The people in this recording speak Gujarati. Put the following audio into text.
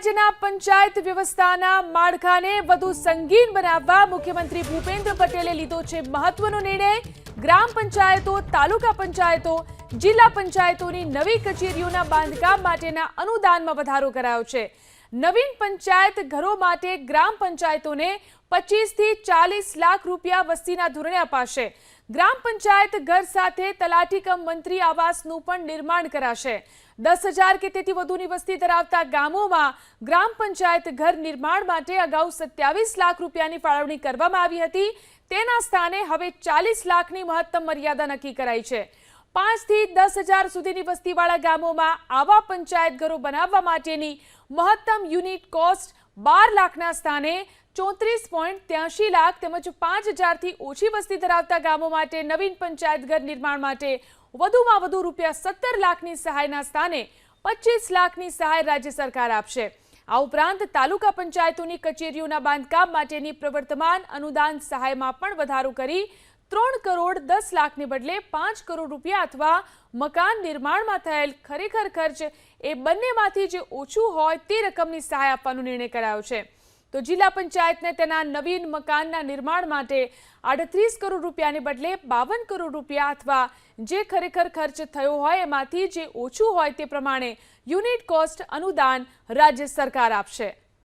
રાજ્યના પંચાયત વ્યવસ્થાના માળખાને વધુ સંગીન બનાવવા મુખ્યમંત્રી ભૂપેન્દ્ર પટેલે લીધો છે મહત્વનો નિર્ણય। ગ્રામ પંચાયતો, તાલુકા પંચાયતો, જિલ્લા પંચાયતોની નવી કચેરીઓના બાંધકામ માટેના અનુદાનમાં વધારો કરાયો છે। નવીન પંચાયત ઘરો માટે ગ્રામ પંચાયતોને 25 થી 40 લાખ રૂપિયા વસ્તીના ધોરણે અપાશે। ગ્રામ પંચાયત ઘર સાથે તલાટી કમ મંત્રી આવાસનું પણ નિર્માણ કરાશે। 10,000 કે તેથી વધુની વસ્તી ધરાવતા ગામોમાં ગ્રામ પંચાયત ઘર નિર્માણ માટે અગાઉ 27 લાખ રૂપિયાની ફાળવણી કરવામાં આવી હતી। તેના સ્થાને હવે 40 લાખની મહત્તમ મર્યાદા નક્કી કરાઈ છે। 5 થી 10,000 સુધીની વસ્તીવાળા ગામોમાં આવા પંચાયત ઘરો બનાવવા માટેની મહત્તમ યુનિટ કોસ્ટ 12 લાખના સ્થાને 34.83 લાખ તેમજ 5,000 થી ઓછી વસ્તી ધરાવતા ગામો માટે નવીન પંચાયત ઘર નિર્માણ માટે વધુમાં વધુ રૂપિયા 17 લાખની સહાયના સ્થાને 25 લાખની સહાય રાજ્ય સરકાર આપશે। આ ઉપરાંત તાલુકા પંચાયતોની કચેરીઓના બાંધકામ માટેની પ્રવર્તમાન અનુદાન સહાયમાં પણ વધારો કરી 3 કરોડ 10 લાખને બદલે 5 કરોડ રૂપિયા અથવા મકાન નિર્માણમાં થયેલ ખરેખર ખર્ચ એ બંનેમાંથી જે ઓછું હોય તે રકમની સહાય આપવાનો નિર્ણય કરાયો છે। તો જિલ્લા પંચાયતને તેના નવીન મકાનના નિર્માણ માટે 38 કરોડ રૂપિયાને બદલે 52 કરોડ રૂપિયા અથવા જે ખરેખર ખર્ચ થયો હોય એમાંથી જે ઓછું હોય તે પ્રમાણે યુનિટ કોસ્ટ અનુદાન રાજ્ય સરકાર આપશે।